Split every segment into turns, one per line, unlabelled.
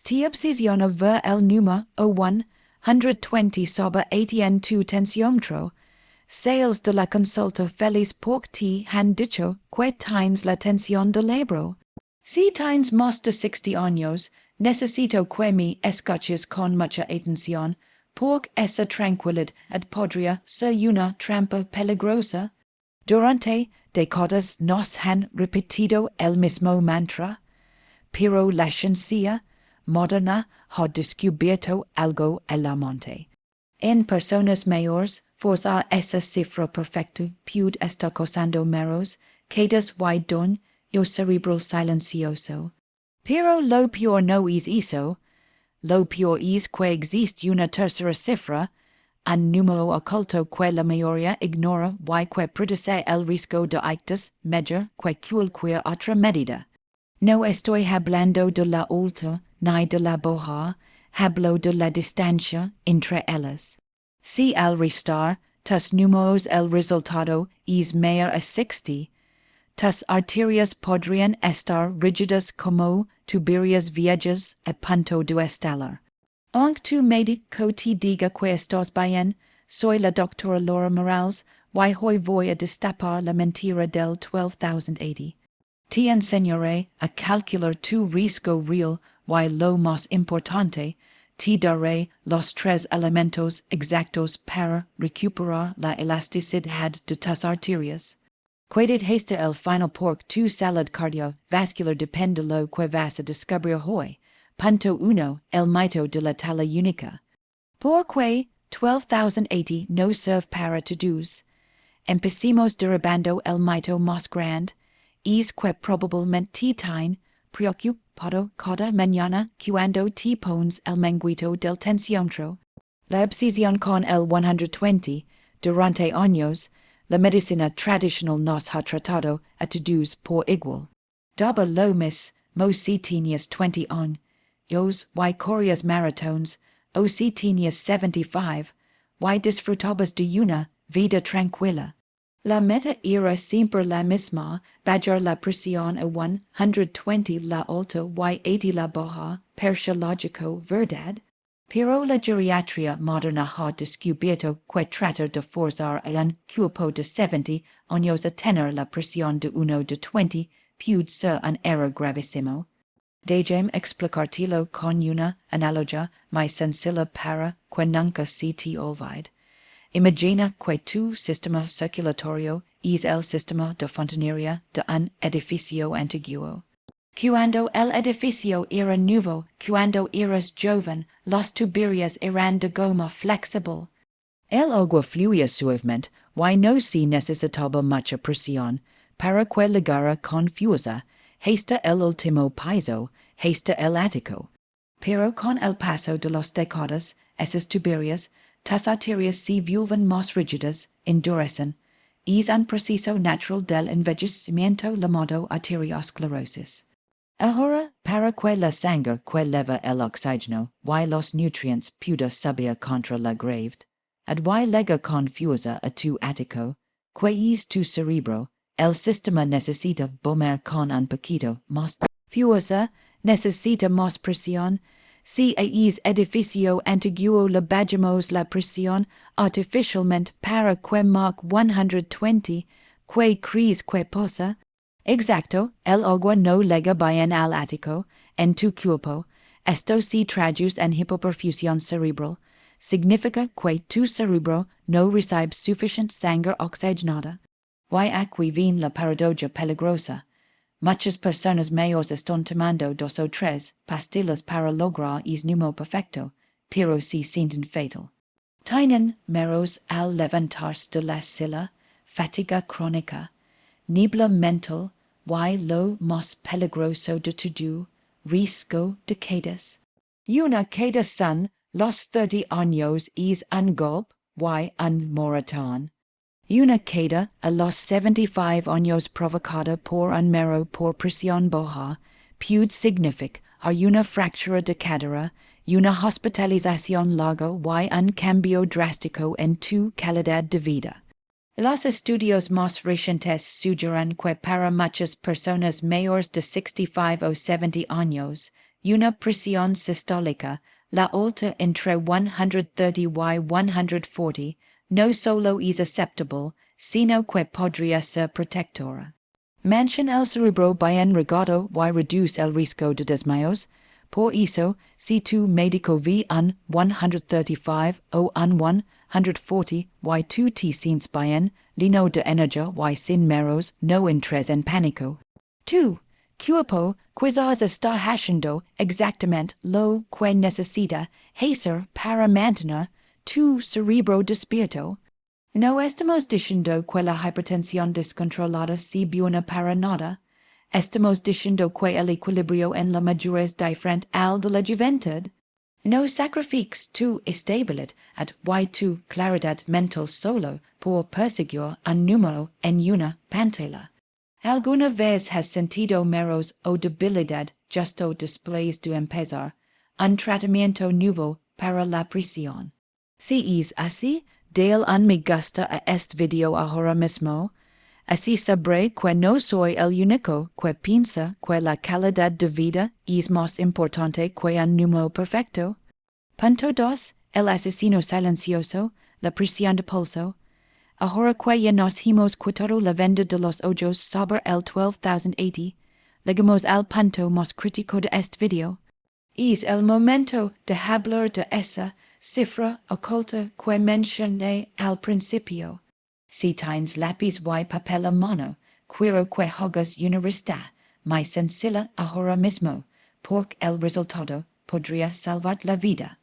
Tiopsision ver el numa o 120 sober 80 tensiomtro. Sales de la consulta feliz porc ti han dicho que tines la tensión de labro. Si tines más de 60 años, necesito que me escuches con mucha atención, porque esa tranquilidad podría ser una trampa peligrosa. Durante décadas nos han repetido el mismo mantra, pero la ciencia moderna ha descubierto algo alarmante. En personas mayores, forzar esa cifra perfecta puede estar causando mareos, caídas don y cerebral silencioso. Pero lo peor no es eso. Lo peor es que existe una tercera cifra, un número oculto que la mayoría ignora y que produce el riesgo de ictus mayor que cualquier otra medida. No estoy hablando de la alta ni de la baja, hablo de la distancia entre ellas. Si al restar tus números el resultado es mayor a 60, tus arterias podrían estar rígidas como tuberías viejas a punto de estallar. Aunque tu médico te diga que estás bien, soy la doctora Laura Morales y hoy voy a destapar la mentira del 12,080. Te enseñaré a calcular tu riesgo real y lo más importante, te daré los 3 elementos exactos para recuperar la elasticidad de tus arterias. Quedid hasta el final porque tu salud cardiovascular depende de lo que vas a descubrir hoy. Punto 1. El mito de la tala única. Porque 12,080 no serve para todos. Empecemos derribando el mito más grande. Es que probablemente te tiene preocupado cada mañana cuando te pones el manguito del tensiómetro. La obsesión con el 120 durante años, la medicina tradicional nos ha tratado a todos por igual. Daba lo mismo si tenías 20 años y corrías maratones, o si tenías 75 y disfrutabas de una vida tranquila. La meta era siempre la misma, bajar la presión a 120 la alta y 80 la baja, lógico, ¿verdad? Pero la geriatría moderna ha descubierto que tratar de forzar a un cuerpo de 70 años a tener la presión de uno de 20 puede ser un error gravísimo. Déjame explicártelo con una analogia muy sencilla para que nunca se te olvide. Imagina que tu sistema circulatorio es el sistema de fontanería de un edificio antiguo. Cuando el edificio era nuevo, cuando eras joven, las tuberías eran de goma flexible. El agua fluía suavemente y no se necesitaba mucha presión para que ligara confusa hasta el último piso, hasta el ático. Pero con el paso de las décadas, esas tuberías, tus arterias se vuelven más rígidas, endurecen. Es un proceso natural del envejecimiento llamado arteriosclerosis. Ahora, para que la sangre que leva el oxígeno y los nutrientes pueda subir contra la gravedad, y lega confusa a tu ático, que es tu cerebro, el sistema necesita bomber con un poquito más fuerza, necesita más presión. Si es edificio antiguo le bajamos la presión artificialmente para que Mach 120, ¿qué crees que pasa? Exacto, el agua no llega bien al ático, en tu cuerpo. Esto se traduce en hipoperfusión cerebral. Significa que tu cerebro no recibe suficiente sangre oxigenada. Y aquí viene la paradoja peligrosa. Muchas personas mayores están tomando 2 o 3 pastillas para lograr el número perfecto, pero se sienten fatal. Tienen mareos al levantarse de la silla, fatiga crónica, niebla mental y lo más peligroso de todo, riesgo de caídas. Una caída son los 30 años es un golpe y un moratón. Una caída a los 75 años provocada por un mareo por presión baja puede significar una fractura de cadera, una hospitalización larga y un cambio drástico en tu calidad de vida. Los estudios más recientes sugieren que para muchas personas mayores de 65 o 70 años, una presión sistólica, la alta entre 130 y 140, no solo es aceptable, sino que podría ser protectora. Manchen el cerebro bien regado y reduce el riesgo de desmayos. Por eso, si tu médico ve un 135 o un 140 y tu te sientes bien, lleno de energía y sin mareos, no entres en pánico. Tu cuerpo quizás está haciendo exactamente lo que necesita hacer para mantener tu cerebro despierto. No estamos diciendo que la hipertensión descontrolada sea buena para nada. Estamos diciendo que el equilibrio en la madurez diferente al de la juventud. No sacrifiques tu estabilidad y tu claridad mental solo por perseguir un número en una pantalla. ¿Alguna vez has sentido mareos o debilidad justo después de empezar un tratamiento nuevo para la presión? Si es así, dale un me gusta a este video ahora mismo. Así sabré que no soy el único que piensa que la calidad de vida es más importante que un número perfecto. Punto 2. El asesino silencioso, la presión de pulso. Ahora que ya nos hemos quitado la venda de los ojos sobre el 12,080, llegamos al punto más crítico de este video. Es el momento de hablar de esa cifra oculta que mencioné al principio. Si tienes lápiz y papel a mano, quiero que hagas una lista muy sencilla ahora mismo, porque el resultado podría salvar la vida.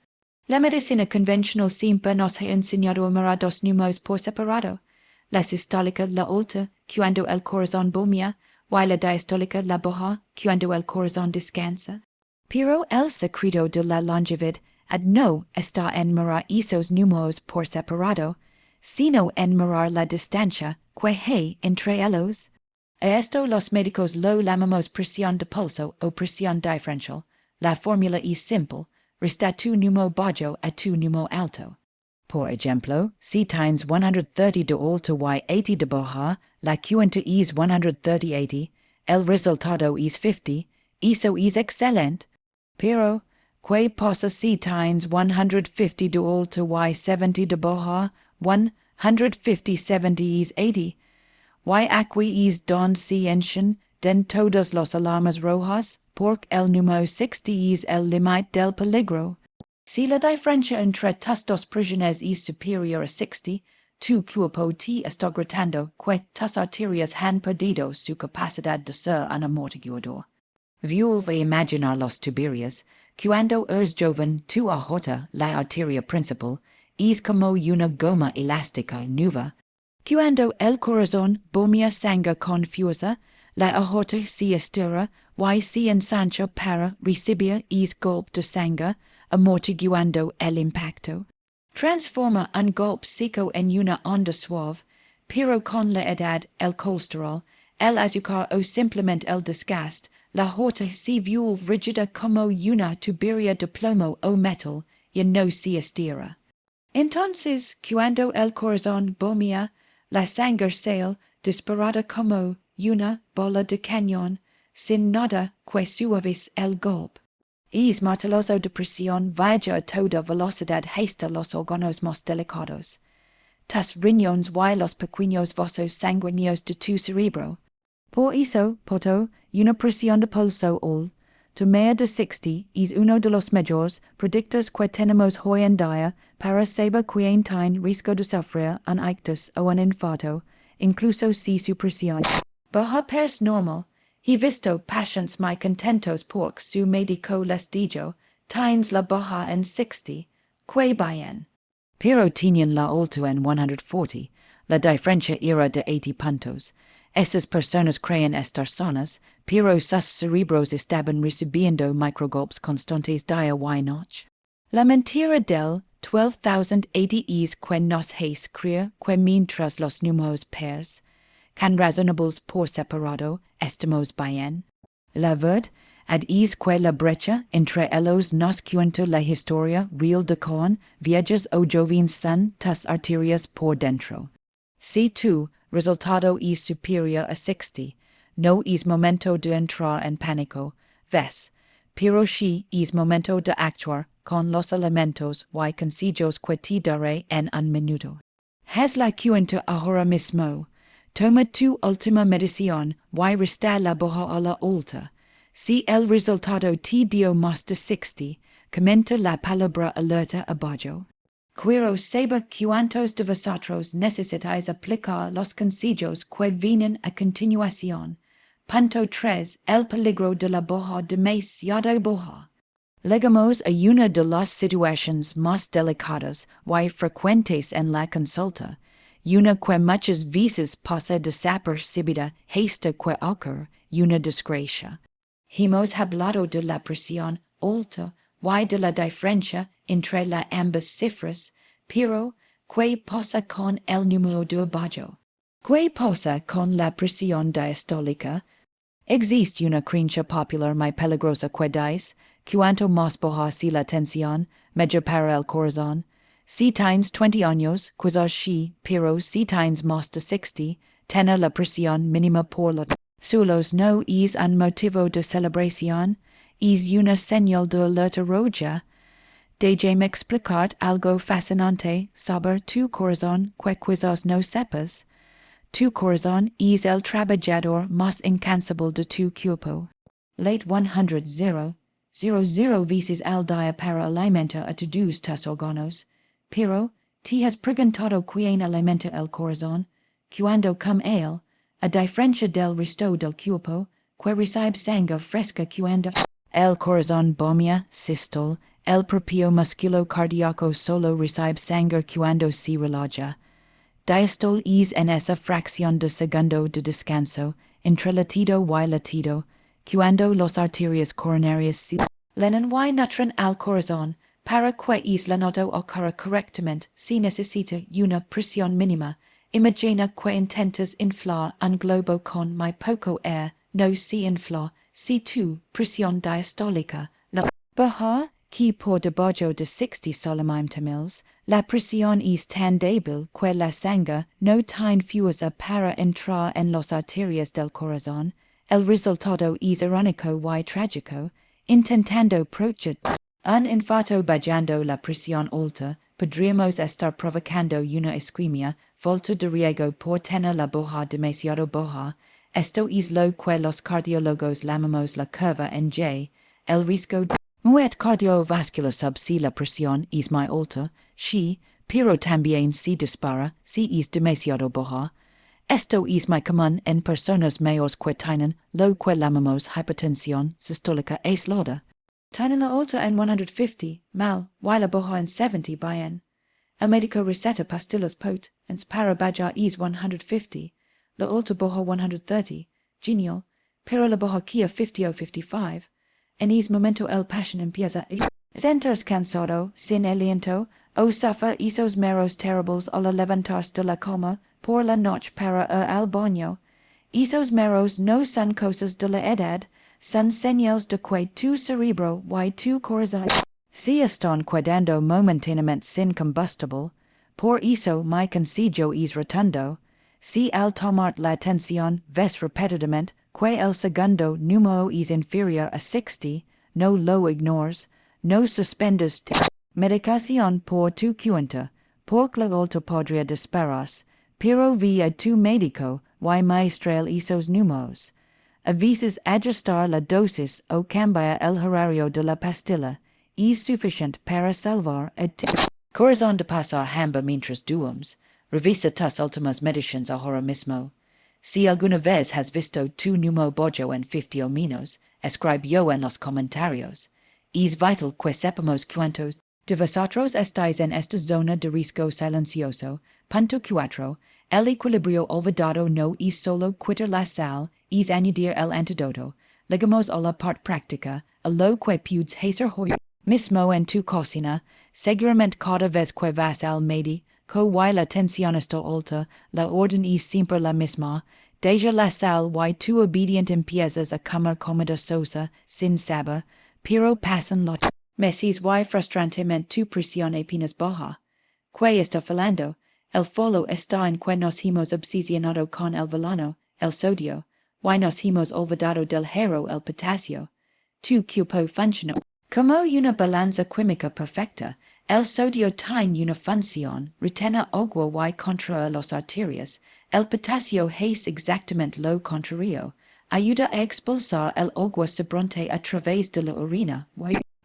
La medicina convencional siempre nos ha enseñado a mirar dos números por separado. La sistólica, la alta, cuando el corazón bombea, y la diastólica, la baja, cuando el corazón descansa. Pero el secreto de la longevidad no está en mirar esos números por separado, sino en mirar la distancia que hay entre ellos. A esto los médicos lo llamamos presión de pulso o presión diferencial. La fórmula es simple. Resta tu número bajo a tu número alto. Por ejemplo, si tienes 130 de alto y 80 de baja, la cuenta es 130-80, el resultado es 50, eso es excelente. Pero, ¿qué pasa si tienes 150 de alto y 70 de baja? 150-70 es 80. Y aquí es donde se encienden todas las alarmas rojas, porque el número 60 es el límite del peligro. Si la diferencia entre estas dos presiones es superior a 60, tu cuerpo te está gritando que tus arterias han perdido su capacidad de ser un amortiguador. Vuelve a imaginar los tuburios. Cuando eres joven, tu aorta, la arteria principal, es como una goma elástica nueva. Cuando el corazón bombea sangre con fuerza, la aorta se estira y se ensancha para recibir ese golpe de sangre, amortiguando el impacto. Transforma un golpe seco en una onda suave, pero con la edad, el colesterol, el azúcar o simplemente el desgaste, la aorta se vuelve rígida como una tubería de plomo o metal y no se estira. Entonces, cuando el corazón bombea, la sangre sale disparada como una bola de cañón, sin nada que suavice el golpe. Es marteloso de presión viaja a toda velocidad hasta los órganos más delicados. Tus riñones y los pequeños vasos sanguíneos de tu cerebro. Por eso, poto, una presión de pulso alta más de 60 es uno de los mayores predictores que tenemos hoy en día para saber quién tiene riesgo de sufrir un ictus o un infarto, incluso si su presión baja es normal. He visto pacientes muy contentos porque su médico les dijo, tienes la baja en 60, que bien. Pero tenían la alta en 140, la diferencia era de 80 puntos. Esas personas creen estar sanas, pero sus cerebros estaban recibiendo microgolpes constantes día y noche. La mentira del 12,080 es que nos hace creer que mientras los números pairs, can razonables por separado, estamos bien. La verdad es que la brecha entre ellos nos cuenta la historia real de con viejas o jóvenes son tus arterias por dentro. Si tu resultado es superior a 60, no es momento de entrar en pánico. Ves, pero si es momento de actuar con los elementos y consejos que te daré en un minuto. Haz la cuenta ahora mismo. Toma tu última medición y resta la baja a la alta. Si el resultado te dio más de 60, comenta la palabra alerta abajo. Quiero saber cuántos de vosotros necesitáis aplicar los consejos que vienen a continuación. Punto 3. El peligro de la baja demasiado baja. Llegamos a una de las situaciones más delicadas y frecuentes en la consulta, una que muchas veces pasa desapercibida hasta que ocurre una desgracia. Hemos hablado de la presión alta y de la diferencia entre las ambas cifras, pero ¿qué pasa con el número de abajo? ¿Qué pasa con la presión diastólica? Existe una creencia popular muy peligrosa que dice, cuanto más baja si la tensión, mejor para el corazón. Si tienes 20 años, quizás sí, pero si tienes más de 60, tener la presión mínima por la solos no es un motivo de celebración, es una señal de alerta roja. Déjame explicarte algo fascinante sobre tu corazón que quizás no sepas. Tu corazón es el trabajador más incansable de tu cuerpo. Late 100 veces al día para alimentar a todos tus órganos, pero te has preguntado quién alimenta el corazón, cuando come él, a diferencia del resto del cuerpo, que recibe sangre fresca cuando el corazón bombea, sístole, el propio músculo cardíaco solo recibe sangre cuando se relaja. Diastole es en esa fracción de segundo de descanso, entre latido y latido, cuando las arterias coronarias se llenan y nutren al corazón. Para que es la nota ocurra correctamente se necesita una presión mínima. Imagina que intentas inflar un globo con muy poco aire, no se infla, si tu presión diastólica la baja, que por debajo de 60 solamente mils, la presión es tan débil que la sangre no tiene fuerza para entrar en las arterias del corazón. El resultado es irónico y trágico. Intentando proteger un infarto bajando la presión alta, podríamos estar provocando una isquemia, falta de riesgo por tener la baja demasiado baja. Esto es lo que los cardiólogos llamamos la curva en J, el riesgo de muerte cardiovascular sub si la presión es muy alta, sí, pero también se dispara si es demasiado baja. Esto es muy común en personas mayores que tienen lo que llamamos hipertensión sistólica aislada. Tienen la alta en 150, mal, y la baja en 70 bien. El médico receta pastillas potentes para bajar es 150, la alta baja 130, genial, pero la baja kia 50 o 55. En ese momento el paciente empieza a sentirse cansado, sin aliento, o sufre esos mareos terribles al levantarse de la cama por la noche para ir al baño. Esos mareos no son cosas de la edad, son señales de que tu cerebro y tu corazón se están quedando momentáneamente sin combustible. Por eso mi consejo es rotundo. Si al tomar la tensión ves repetidamente que el segundo número es inferior a 60, no lo ignores, no suspendes tu medicación por tu cuenta, porque la alta podría dispararse, pero ve a tu médico y muestra esos números. A veces ajustar la dosis o cambiar el horario de la pastilla es suficiente para salvar a tu corazón de pasar hambre mientras duermes. Revisa tus últimas mediciones ahora mismo. Si alguna vez has visto tu número bajo en 50 o menos, escribe en los comentarios. Es vital que sepamos cuántos de vosotros estáis en esta zona de riesgo silencioso. Punto 4. El equilibrio olvidado no es solo quitar la sal, es añadir el antídoto. Llegamos a la parte práctica, a lo que puedes hacer hoy mismo en tu cocina. Seguramente cada vez que vas al médico y la tensión está alta, la orden es siempre la misma. Deja la sal y tu obediente empiezas a comer comida sosa, sin sabor, pero pasan los meses y frustrantemente tu presión apenas baja. ¿Qué está falando? El fallo está en que nos hemos obsesionado con el vilano, el sodio, y nos hemos olvidado del hierro, el potasio. tu cupo functional. Como una balanza química perfecta, el sodio tiene una función, retena agua y contra los arterias, el potasio hace exactamente lo contrario, ayuda a expulsar el agua sobrante a través de la orina,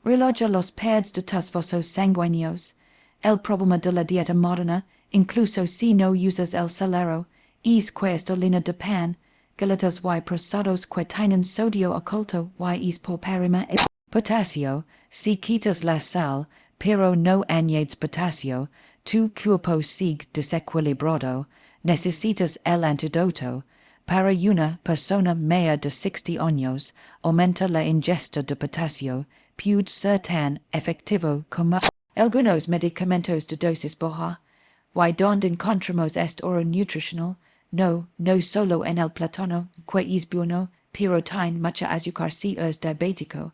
relaja los pads de tus vasos sanguíneos. El problema de la dieta moderna, incluso si no usas el salero, es que esta línea de pan, galetas y procesados que tienen sodio oculto y es pauperima potasio, si quitas la sal, pero no añades potasio, tu cuerpo sigue desequilibrado, necesitas el antídoto. Para una persona mayor de 60 años, aumenta la ingesta de potasio, puede ser tan efectivo como algunos medicamentos de dosis baja. ¿Y donde encontramos este oro nutricional? No solo en el plátano, que es bueno, pero tiene mucha azúcar si es diabético.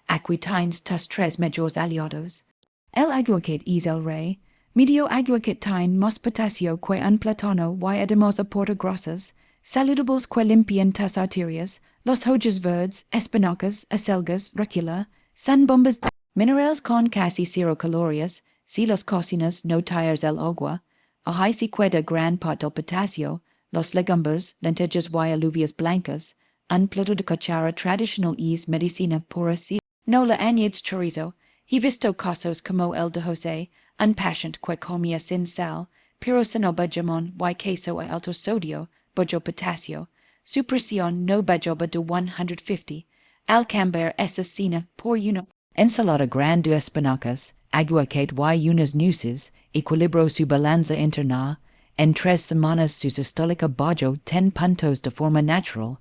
Aquí tienes tus tres mejores aliados. El aguacate es el rey. Medio aguacate tiene más potasio que un plátano y además aporta grasas saludables que limpian tus arterias. Los hojas verdes, espinacas, acelgas, rucola, son bombas minerales con casi 0 calorías. Si los cocinas no tiras el agua, ahí se queda gran parte del potasio. Los legumbres, lentejas y alubias blancas. Un plato de cuchara tradicional es medicina pura si no le añades chorizo. He visto casos como el de José, un paciente que comía sin sal, pero cenaba jamón y queso a alto sodio, bajo potasio. Su presión no bajaba de 150. Al cambiar esa cena por una ensalada grande de espinacas, aguacate y unas nueces, equilibró su balanza interna. En 3 semanas su sistólica bajó 10 puntos de forma natural.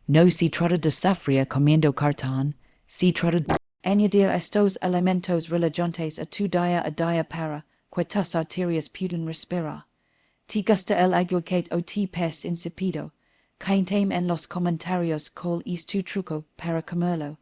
No se trata de sufrir comiendo cartón, se trata de añadir estos elementos relajantes a tu día para que tus arterias puedan respirar. ¿Te gusta el aguacate o te parece insípido? Cuéntame en los comentarios cuál es tu truco para comerlo.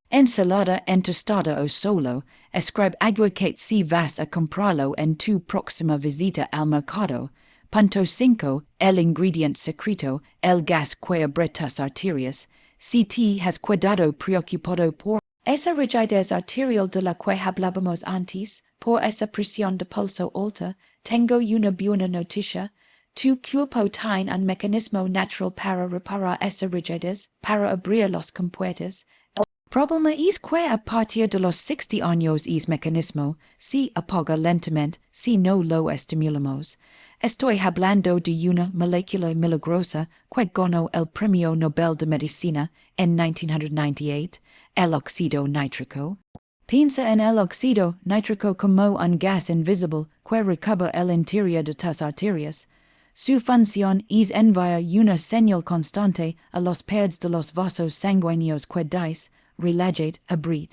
Ensalada en tostada o solo, escribe aguacate si vas a comprarlo en tu próxima visita al mercado. Punto 5. El ingrediente secreto, el gas que abre tus arterias. Si te has quedado preocupado por esa rigidez arterial de la que hablábamos antes, por esa presión de pulso alta, tengo una buena noticia. Tu cuerpo tiene un mecanismo natural para reparar esa rigidez, para abrir los compuertas. El problema es que a partir de los 60 años es mecanismo se apaga lentamente si no lo estimulamos. Estoy hablando de una molécula milagrosa que ganó el Premio Nobel de Medicina en 1998, el óxido nítrico. Piensa en el óxido nítrico como un gas invisible que recubre el interior de tus arterias. Su función es enviar una señal constante a los pads de los vasos sanguíneos que dais, relajad, abrid.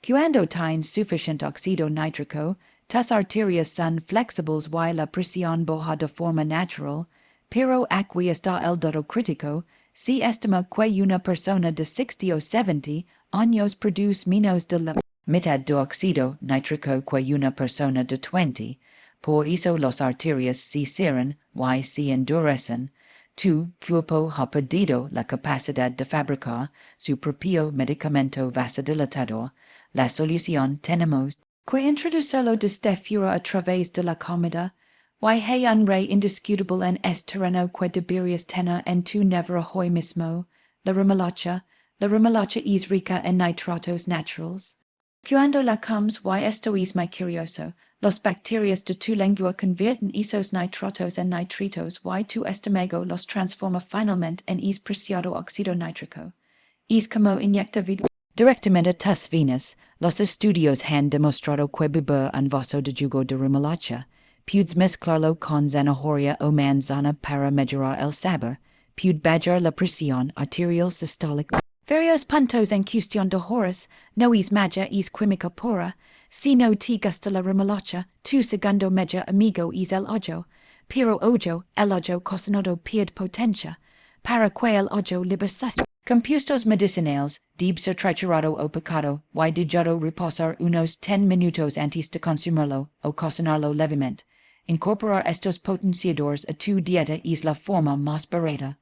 Cuando tienes suficiente óxido nítrico, tus arterias son flexibles y la presión baja de forma natural, pero aquí está el dato crítico. Se estima que una persona de 60 o 70 años produce menos de la mitad de óxido nítrico que una persona de 20. Por eso las arterias se cierran y se endurecen. Tu cuerpo ha perdido la capacidad de fabricar su propio medicamento vasodilatador. La solución tenemos que introducirlo desde fuera a través de la comida. Y hay un rey indiscutible en este terreno que deberías tener en tu nevera hoy mismo. La remolacha es rica en nitratos naturales. Cuando la comes, y esto es muy curioso, las bacterias de tu lengua convierten esos nitratos en nitritos y tu estómago los transforma finalmente en es preciado óxido nítrico. Es como inyecta vida directamente a tus venas. Los estudios han demostrado que beber un vaso de jugo de remolacha, puedes mezclarlo con zanahoria o manzana para mejorar el sabor, puede bajar la presión arterial sistólica. Varios puntos en cuestión de horas, no es magia, es química pura. Si no te gusta la remolacha, tu segundo mejor amigo es el ajo. Pero el ajo cocinado pierde potencia. Para que el ajo libere compuestos medicinales, debe ser triturado o picado, y dejado reposar unos 10 minutos antes de consumirlo o cocinarlo levemente. Incorporar estos potenciadores a tu dieta es la forma más barata.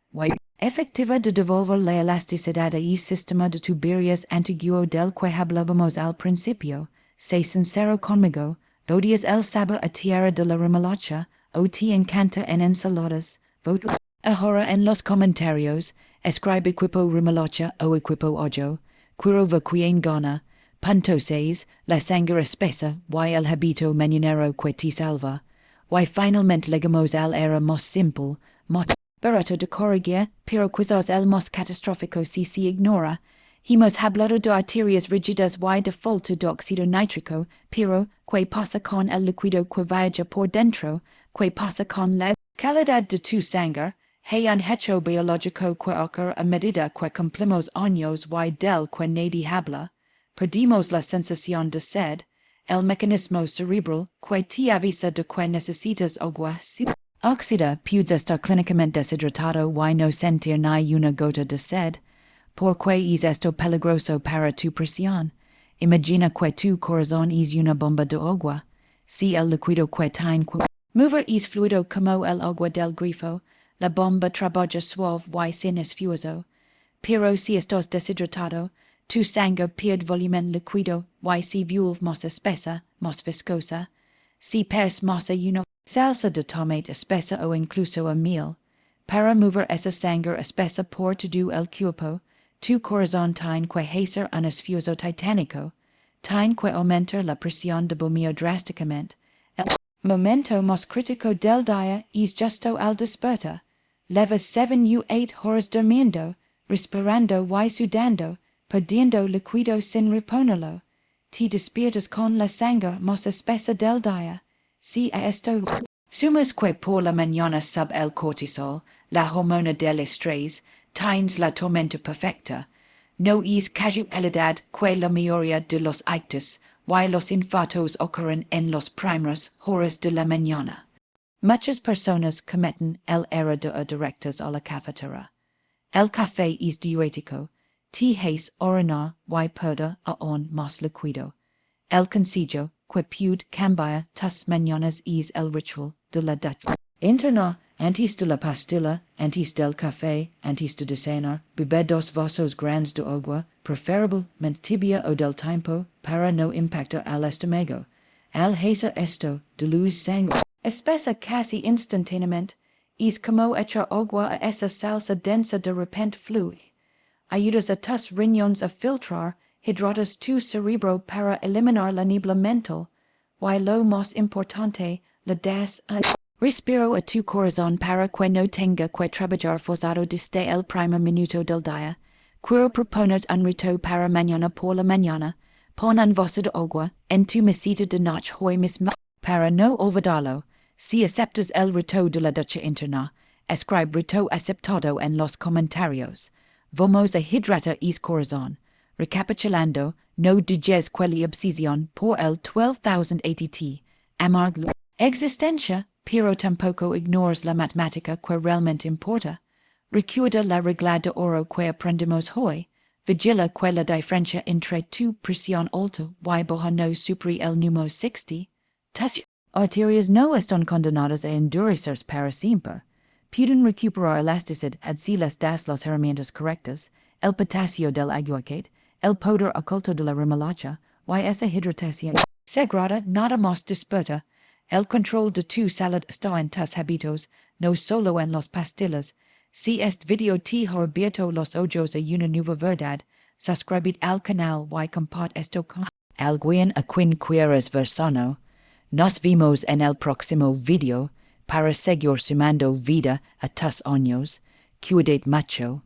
Efectiva de devolver la elasticidad y sistema de tuberías antiguo del que hablábamos al principio. Sé sincero conmigo, odias el sabor a tierra de la remolacha, o te encanta en ensaladas. Voto ahora en los comentarios, escribe equipo remolacha o equipo ojo, quiro va quien gana, punto 6, la sangre espesa, y el habito mañanero que te salva, y finalmente llegamos al era más simple, barato de corregir, pero quizás el más catastrófico si se ignora. Hemos hablado de arterias rígidas y de falta de óxido nítrico, pero ¿qué pasa con el líquido que viaja por dentro? ¿Qué pasa con la calidad de tu sangre? Hay un hecho biológico que ocurre a medida que cumplimos años y del que nadie habla. Perdimos la sensación de sed, el mecanismo cerebral que te avisa de que necesitas agua. Oxida, puedes estar clínicamente deshidratado y no sentir ni una gota de sed. ¿Por qué es esto peligroso para tu presión? Imagina que tu corazón es una bomba de agua. Si el líquido que tiene que mover es fluido como el agua del grifo, la bomba trabaja suave y sin esfuerzo. Pero si estás deshidratado, tu sangre pierde volumen líquido y se vuelve más espesa, más viscosa. Si pierdes masa una salsa de tomate espesa o incluso a miel, para mover esa sangre espesa por todo el cuerpo, tu corazón tiene que hacer un esfuerzo titánico, tiene que aumentar la presión de bombeo drásticamente. El momento más crítico del día es justo al despertar. Llevas 7 u 8 horas durmiendo, respirando y sudando, perdiendo líquido sin reponerlo. Te despiertas con la sangre más espesa del día. Si a esto sumas que por la mañana sub el cortisol, la hormona del estrés, tienes la tormenta perfecta. No es casualidad que la mayoría de los ictus y los infartos ocurren en los primeros horas de la mañana. Muchas personas cometen el error de ir directas a la cafetera. El café es diurético, te hace orinar y perder aún más líquido. El consejo que puede cambiar tus mañanas es el ritual de la ducha interna. Antes de la pastilla, antes del café, antes de cenar, bebe 2 vasos grandes de agua, preferiblemente tibia o del tiempo, para no impactar al estómago. Al hacer esto, diluye sangre espesa casi instantáneamente. Es como echar agua a esa salsa densa de repente fluye. Ayudas a tus riñones a filtrar, hidratas tu cerebro para eliminar la niebla mental, y lo más importante, le das un respiro a tu corazón para que no tenga que trabajar forzado desde el primer minuto del día. Quiero proponer un reto para mañana por la mañana. Pon un vaso de agua en tu mesita de noche hoy mismo. Para no olvidarlo, si aceptas el reto de la ducha interna, escribe reto aceptado en los comentarios. Vamos a hidratar es corazón. Recapitulando, no dejes que la obsesión por el 12,000 ATT amargue existencia, pero tampoco ignores la matemática que realmente importa. Recuerda la regla de oro que aprendimos hoy. Vigila que la diferencia entre tu presión alta y baja no supere el número 60. Tus arterias no están condenadas a endurecerse para siempre. Pueden recuperar elasticidad si les das las herramientas correctas, el potasio del aguacate, el poder oculto de la remolacha, y esa hidratación sagrada nada más desperta. El control de tu salud está en tus hábitos, no solo en las pastillas. Si este video te ha abierto los ojos a una nueva verdad, suscribid al canal y compart esto con alguien a quien quieras ver sano. Nos vemos en el próximo video para seguir sumando vida a tus años. Cuídate mucho.